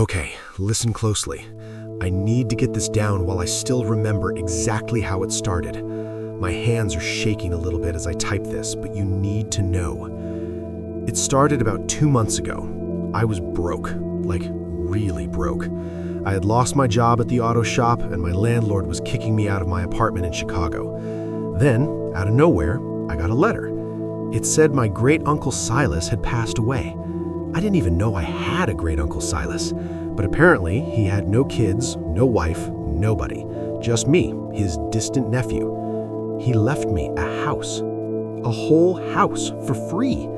Okay, listen closely. I need to get this down while I still remember exactly how it started. My hands are shaking a little bit as I type this, but you need to know. It started about 2 months ago. I was broke, like really broke. I had lost my job at the auto shop and my landlord was kicking me out of my apartment in Chicago. Then, out of nowhere, I got a letter. It said my great-uncle Silas had passed away. I didn't even know I had a great-uncle Silas, but apparently he had no kids, no wife, nobody, just me, his distant nephew. He left me a house, a whole house for free.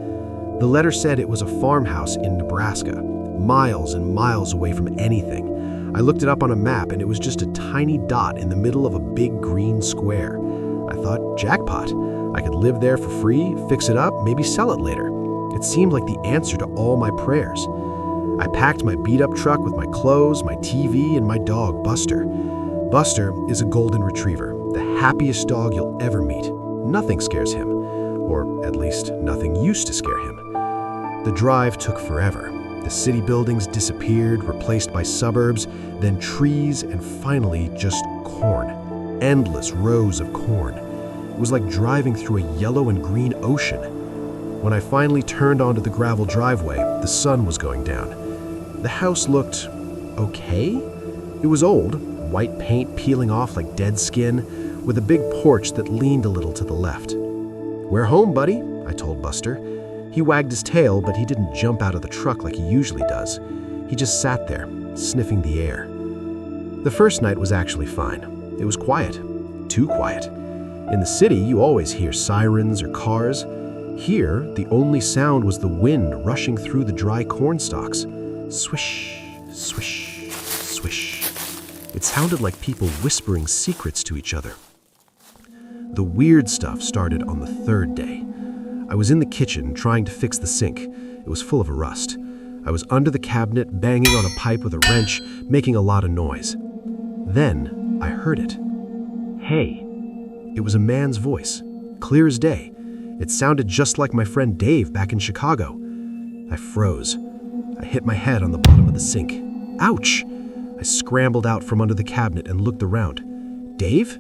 The letter said it was a farmhouse in Nebraska, miles and miles away from anything. I looked it up on a map and it was just a tiny dot in the middle of a big green square. I thought, jackpot. I could live there for free, fix it up, maybe sell it later. It seemed like the answer to all my prayers. I packed my beat-up truck with my clothes, my TV, and my dog, Buster. Buster is a golden retriever, the happiest dog you'll ever meet. Nothing scares him, or at least nothing used to scare him. The drive took forever. The city buildings disappeared, replaced by suburbs, then trees, and finally just corn. Endless rows of corn. It was like driving through a yellow and green ocean. When I finally turned onto the gravel driveway, the sun was going down. The house looked okay. It was old, white paint peeling off like dead skin, with a big porch that leaned a little to the left. "We're home, buddy," I told Buster. He wagged his tail, but he didn't jump out of the truck like he usually does. He just sat there, sniffing the air. The first night was actually fine. It was quiet, too quiet. In the city, you always hear sirens or cars. Here, the only sound was the wind rushing through the dry corn stalks. Swish, swish, swish. It sounded like people whispering secrets to each other. The weird stuff started on the third day. I was in the kitchen trying to fix the sink. It was full of rust. I was under the cabinet, banging on a pipe with a wrench, making a lot of noise. Then I heard it. "Hey." It was a man's voice, clear as day. It sounded just like my friend Dave back in Chicago. I froze. I hit my head on the bottom of the sink. Ouch! I scrambled out from under the cabinet and looked around. Dave?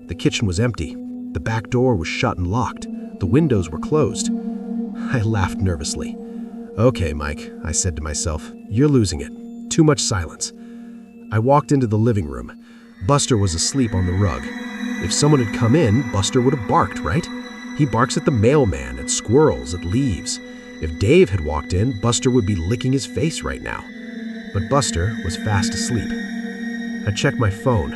The kitchen was empty. The back door was shut and locked. The windows were closed. I laughed nervously. "Okay, Mike," I said to myself, "you're losing it. Too much silence." I walked into the living room. Buster was asleep on the rug. If someone had come in, Buster would have barked, right? He barks at the mailman, at squirrels, at leaves. If Dave had walked in, Buster would be licking his face right now. But Buster was fast asleep. I checked my phone.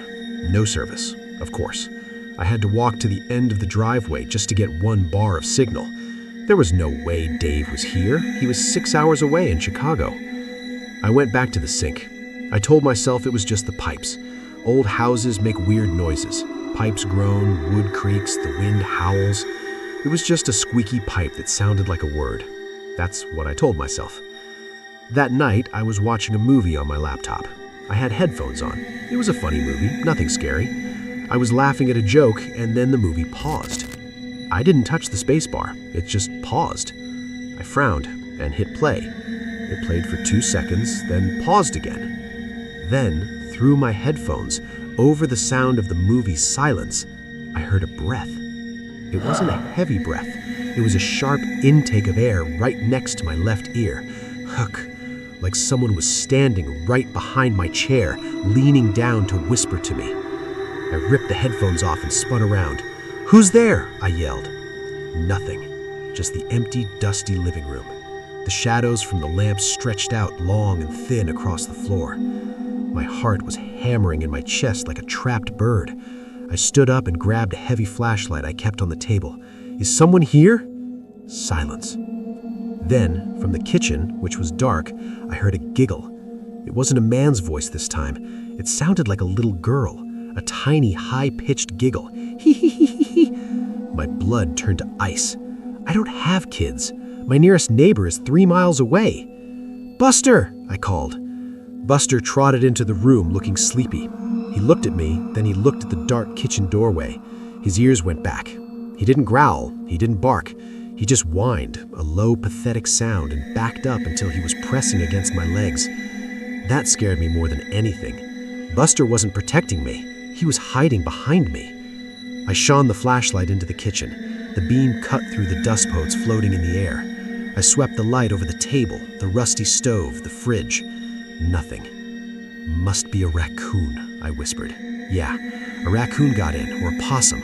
No service, of course. I had to walk to the end of the driveway just to get 1 bar of signal. There was no way Dave was here. He was 6 hours away in Chicago. I went back to the sink. I told myself it was just the pipes. Old houses make weird noises. Pipes groan, wood creaks, the wind howls. It was just a squeaky pipe that sounded like a word. That's what I told myself. That night, I was watching a movie on my laptop. I had headphones on. It was a funny movie, nothing scary. I was laughing at a joke, and then the movie paused. I didn't touch the spacebar. It just paused. I frowned and hit play. It played for 2 seconds, then paused again. Then, through my headphones, over the sound of the movie's silence, I heard a breath. It wasn't a heavy breath. It was a sharp intake of air right next to my left ear. Huck, like someone was standing right behind my chair, leaning down to whisper to me. I ripped the headphones off and spun around. "Who's there?" I yelled. Nothing. Just the empty, dusty living room. The shadows from the lamps stretched out long and thin across the floor. My heart was hammering in my chest like a trapped bird. I stood up and grabbed a heavy flashlight I kept on the table. "Is someone here?" Silence. Then, from the kitchen, which was dark, I heard a giggle. It wasn't a man's voice this time. It sounded like a little girl, a tiny, high-pitched giggle. Hee hee hee hee hee. My blood turned to ice. I don't have kids. My nearest neighbor is 3 miles away. "Buster!" I called. Buster trotted into the room looking sleepy. He looked at me, then he looked at the dark kitchen doorway. His ears went back. He didn't growl, he didn't bark. He just whined, a low, pathetic sound, and backed up until he was pressing against my legs. That scared me more than anything. Buster wasn't protecting me. He was hiding behind me. I shone the flashlight into the kitchen. The beam cut through the dust motes floating in the air. I swept the light over the table, the rusty stove, the fridge. Nothing. Must be a raccoon, I whispered. Yeah, a raccoon got in, or a possum.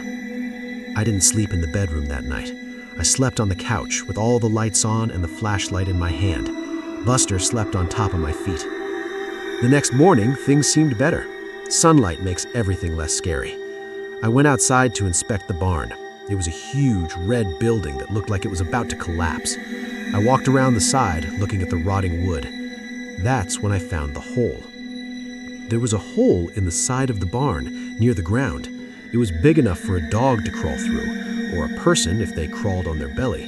I didn't sleep in the bedroom that night. I slept on the couch with all the lights on and the flashlight in my hand. Buster slept on top of my feet. The next morning, things seemed better. Sunlight makes everything less scary. I went outside to inspect the barn. It was a huge red building that looked like it was about to collapse. I walked around the side, looking at the rotting wood. That's when I found the hole. There was a hole in the side of the barn, near the ground. It was big enough for a dog to crawl through, or a person if they crawled on their belly.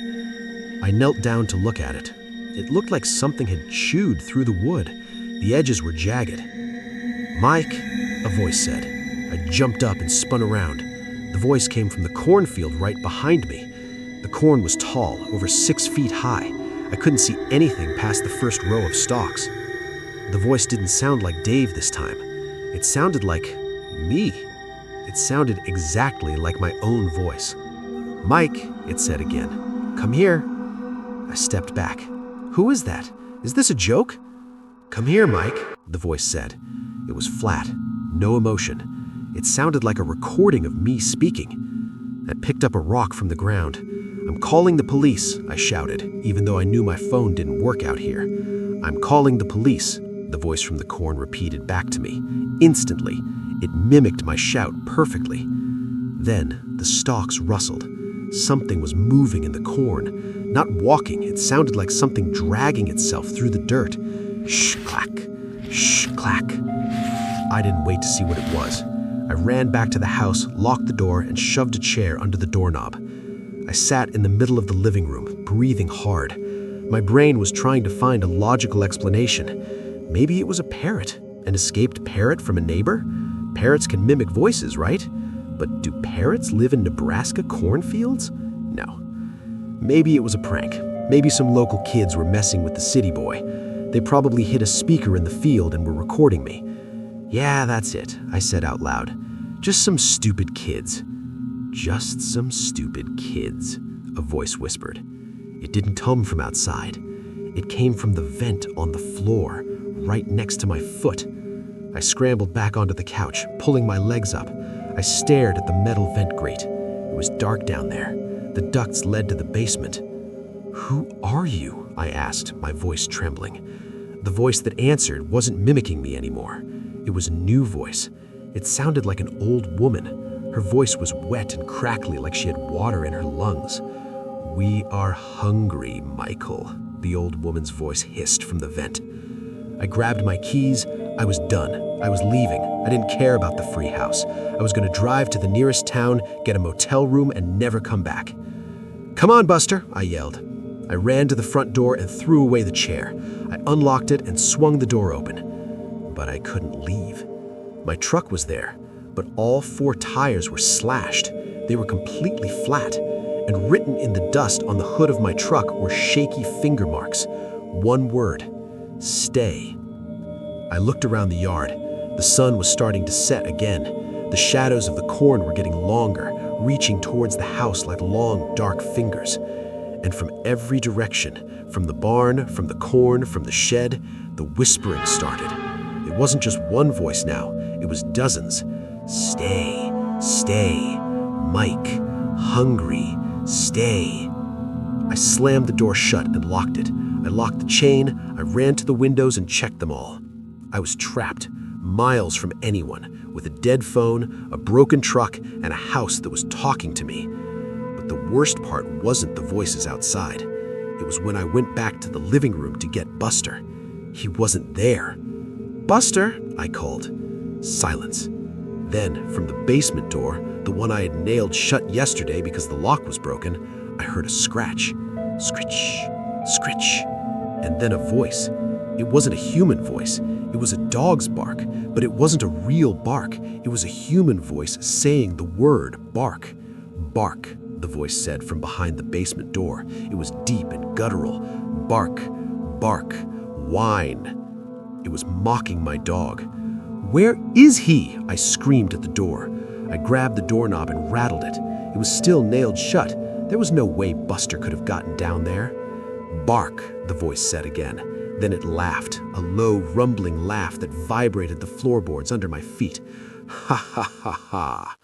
I knelt down to look at it. It looked like something had chewed through the wood. The edges were jagged. "Mike," a voice said. I jumped up and spun around. The voice came from the cornfield right behind me. The corn was tall, over 6 feet high. I couldn't see anything past the first row of stalks. The voice didn't sound like Dave this time. It sounded like me. It sounded exactly like my own voice. "Mike," it said again. "Come here." I stepped back. "Who is that? Is this a joke?" "Come here, Mike," the voice said. It was flat, no emotion. It sounded like a recording of me speaking. I picked up a rock from the ground. "I'm calling the police," I shouted, even though I knew my phone didn't work out here. "I'm calling the police," the voice from the corn repeated back to me. Instantly, it mimicked my shout perfectly. Then, the stalks rustled. Something was moving in the corn. Not walking, it sounded like something dragging itself through the dirt. Shh-clack, shh-clack. I didn't wait to see what it was. I ran back to the house, locked the door, and shoved a chair under the doorknob. I sat in the middle of the living room, breathing hard. My brain was trying to find a logical explanation. Maybe it was a parrot, an escaped parrot from a neighbor? Parrots can mimic voices, right? But do parrots live in Nebraska cornfields? No. Maybe it was a prank. Maybe some local kids were messing with the city boy. They probably hid a speaker in the field and were recording me. "Yeah, that's it," I said out loud. "Just some stupid kids." "Just some stupid kids," a voice whispered. It didn't come from outside. It came from the vent on the floor, right next to my foot. I scrambled back onto the couch, pulling my legs up. I stared at the metal vent grate. It was dark down there. The ducts led to the basement. "Who are you?" I asked, my voice trembling. The voice that answered wasn't mimicking me anymore. It was a new voice. It sounded like an old woman. Her voice was wet and crackly like she had water in her lungs. "We are hungry, Michael," the old woman's voice hissed from the vent. I grabbed my keys. I was done. I was leaving. I didn't care about the free house. I was going to drive to the nearest town, get a motel room, and never come back. "Come on, Buster," I yelled. I ran to the front door and threw away the chair. I unlocked it and swung the door open. But I couldn't leave. My truck was there, but all 4 tires were slashed. They were completely flat, and written in the dust on the hood of my truck were shaky finger marks. One word: stay. I looked around the yard. The sun was starting to set again. The shadows of the corn were getting longer, reaching towards the house like long, dark fingers. And from every direction, from the barn, from the corn, from the shed, the whispering started. It wasn't just one voice now, it was dozens. "Stay, stay, Mike, hungry, stay." I slammed the door shut and locked it. I locked the chain, I ran to the windows and checked them all. I was trapped, miles from anyone, with a dead phone, a broken truck, and a house that was talking to me. But the worst part wasn't the voices outside. It was when I went back to the living room to get Buster. He wasn't there. "Buster," I called. Silence. Then, from the basement door, the one I had nailed shut yesterday because the lock was broken, I heard a scratch. Scritch, scritch, and then a voice. It wasn't a human voice. It was a dog's bark, but it wasn't a real bark. It was a human voice saying the word bark. "Bark," the voice said from behind the basement door. It was deep and guttural. "Bark, bark, whine." It was mocking my dog. "Where is he?" I screamed at the door. I grabbed the doorknob and rattled it. It was still nailed shut. There was no way Buster could have gotten down there. "Bark," the voice said again. Then it laughed, a low, rumbling laugh that vibrated the floorboards under my feet. Ha ha ha ha.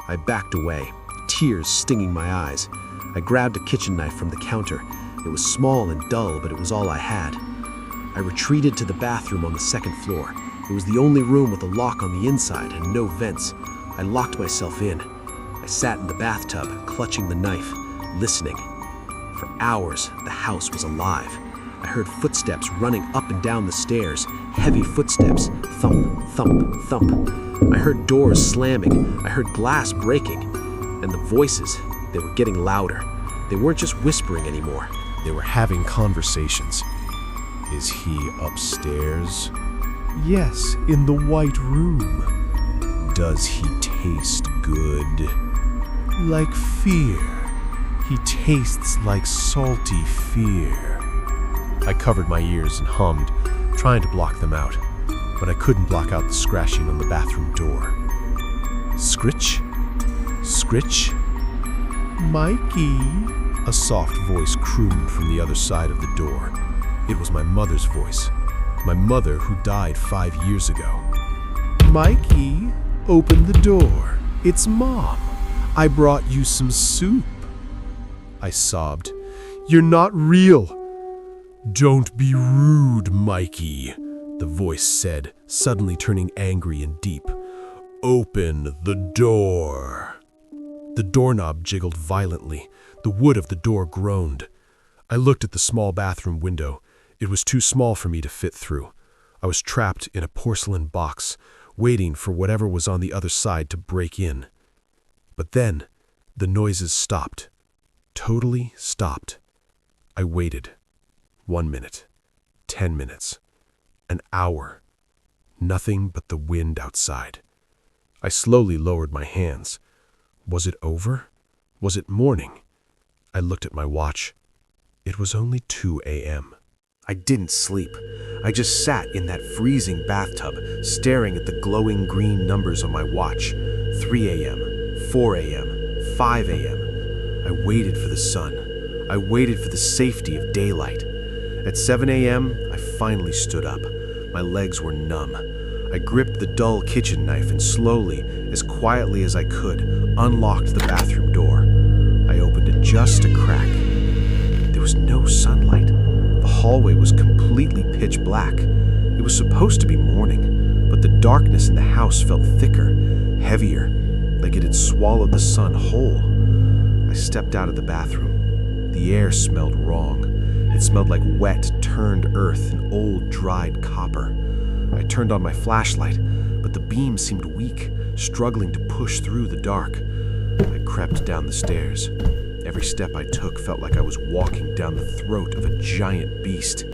I backed away, tears stinging my eyes. I grabbed a kitchen knife from the counter. It was small and dull, but it was all I had. I retreated to the bathroom on the second floor. It was the only room with a lock on the inside and no vents. I locked myself in. I sat in the bathtub, clutching the knife, listening. For hours, the house was alive. I heard footsteps running up and down the stairs, heavy footsteps, thump, thump, thump. I heard doors slamming, I heard glass breaking, and the voices, they were getting louder. They weren't just whispering anymore. They were having conversations. "Is he upstairs?" "Yes, in the white room." "Does he taste good?" "Like fear. He tastes like salty fear." I covered my ears and hummed, trying to block them out, but I couldn't block out the scratching on the bathroom door. Scritch? Scritch? "Mikey," a soft voice crooned from the other side of the door. It was my mother's voice, my mother who died 5 years ago. "Mikey, open the door. It's Mom. I brought you some soup." I sobbed. "You're not real." "Don't be rude, Mikey," the voice said, suddenly turning angry and deep. "Open the door." The doorknob jiggled violently. The wood of the door groaned. I looked at the small bathroom window. It was too small for me to fit through. I was trapped in a porcelain box, waiting for whatever was on the other side to break in. But then, the noises stopped. Totally stopped. I waited. 1 minute, 10 minutes, an hour. Nothing but the wind outside. I slowly lowered my hands. Was it over? Was it morning? I looked at my watch. It was only 2 a.m. I didn't sleep. I just sat in that freezing bathtub, staring at the glowing green numbers on my watch. 3 a.m., 4 a.m., 5 a.m. I waited for the sun. I waited for the safety of daylight. At 7 a.m., I finally stood up. My legs were numb. I gripped the dull kitchen knife and slowly, as quietly as I could, unlocked the bathroom door. I opened it just a crack. There was no sunlight. The hallway was completely pitch black. It was supposed to be morning, but the darkness in the house felt thicker, heavier, like it had swallowed the sun whole. I stepped out of the bathroom. The air smelled wrong. It smelled like wet, turned earth and old, dried copper. I turned on my flashlight, but the beam seemed weak, struggling to push through the dark. I crept down the stairs. Every step I took felt like I was walking down the throat of a giant beast.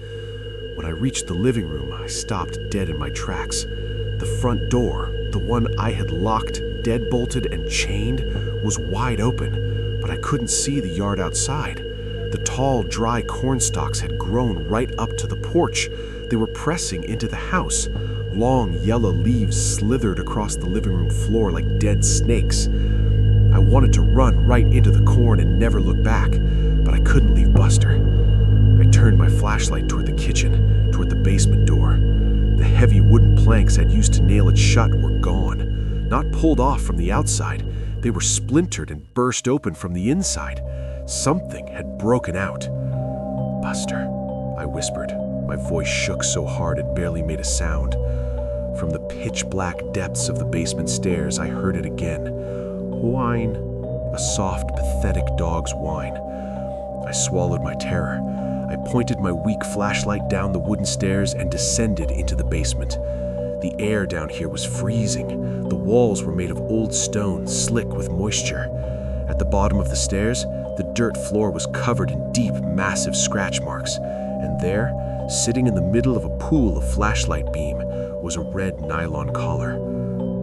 When I reached the living room, I stopped dead in my tracks. The front door, the one I had locked, deadbolted, and chained, was wide open, but I couldn't see the yard outside. The tall, dry corn stalks had grown right up to the porch. They were pressing into the house. Long, yellow leaves slithered across the living room floor like dead snakes. I wanted to run right into the corn and never look back, but I couldn't leave Buster. I turned my flashlight toward the kitchen, toward the basement door. The heavy wooden planks I'd used to nail it shut were gone. Not pulled off from the outside. They were splintered and burst open from the inside. Something had broken out. "Buster," I whispered. My voice shook so hard it barely made a sound. From the pitch-black depths of the basement stairs, I heard it again. Whine. A soft, pathetic dog's whine. I swallowed my terror. I pointed my weak flashlight down the wooden stairs and descended into the basement. The air down here was freezing. The walls were made of old stone, slick with moisture. At the bottom of the stairs, the dirt floor was covered in deep, massive scratch marks. And there, sitting in the middle of a pool of flashlight beam, was a red nylon collar.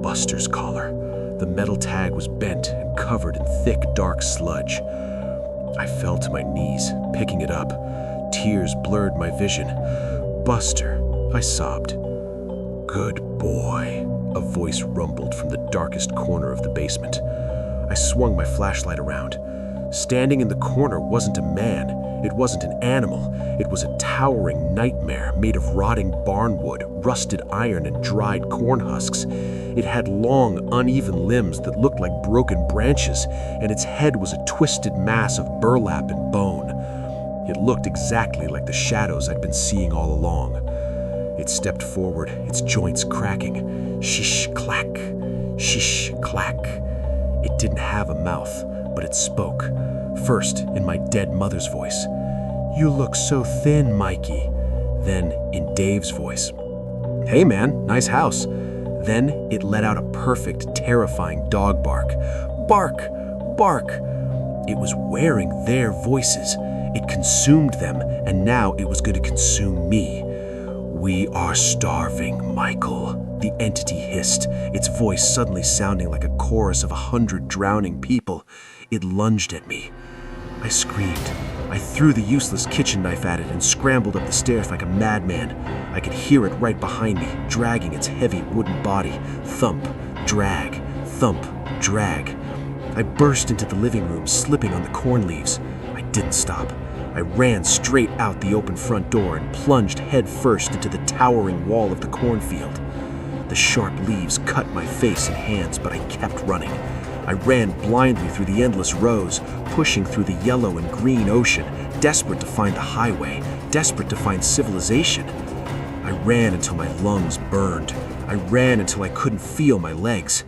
Buster's collar. The metal tag was bent and covered in thick, dark sludge. I fell to my knees, picking it up. Tears blurred my vision. "Buster," I sobbed. "Good boy," a voice rumbled from the darkest corner of the basement. I swung my flashlight around. Standing in the corner wasn't a man. It wasn't an animal. It was a towering nightmare made of rotting barnwood, rusted iron, and dried corn husks. It had long, uneven limbs that looked like broken branches, and its head was a twisted mass of burlap and bone. It looked exactly like the shadows I'd been seeing all along. It stepped forward, its joints cracking. Shish, clack, shish, clack. It didn't have a mouth, but it spoke. First, in my dead mother's voice. "You look so thin, Mikey." Then, in Dave's voice. "Hey man, nice house." Then it let out a perfect, terrifying dog bark. Bark! Bark! It was wearing their voices. It consumed them, and now it was going to consume me. "We are starving, Michael," the entity hissed, its voice suddenly sounding like a chorus of 100 drowning people. It lunged at me. I screamed. I threw the useless kitchen knife at it and scrambled up the stairs like a madman. I could hear it right behind me, dragging its heavy wooden body. Thump, drag, thump, drag. I burst into the living room, slipping on the corn leaves. I didn't stop. I ran straight out the open front door and plunged head first into the towering wall of the cornfield. The sharp leaves cut my face and hands, but I kept running. I ran blindly through the endless rows, pushing through the yellow and green ocean, desperate to find the highway, desperate to find civilization. I ran until my lungs burned. I ran until I couldn't feel my legs.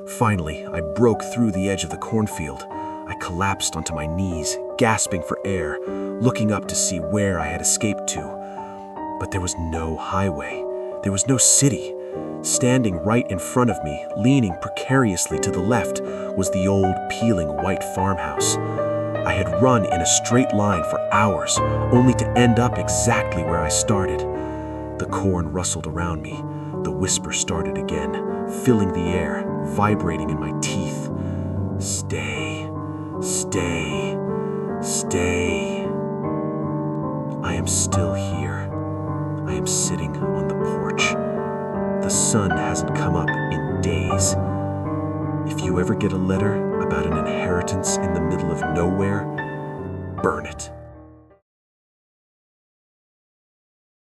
Finally, I broke through the edge of the cornfield. I collapsed onto my knees, gasping for air, looking up to see where I had escaped to. But there was no highway. There was no city. Standing right in front of me, leaning precariously to the left, was the old, peeling white farmhouse. I had run in a straight line for hours, only to end up exactly where I started. The corn rustled around me. The whisper started again, filling the air, vibrating in my teeth. "Stay, stay, stay." I am still here. I am sitting on the porch. The sun hasn't come up in days. If you ever get a letter about an inheritance in the middle of nowhere, burn it.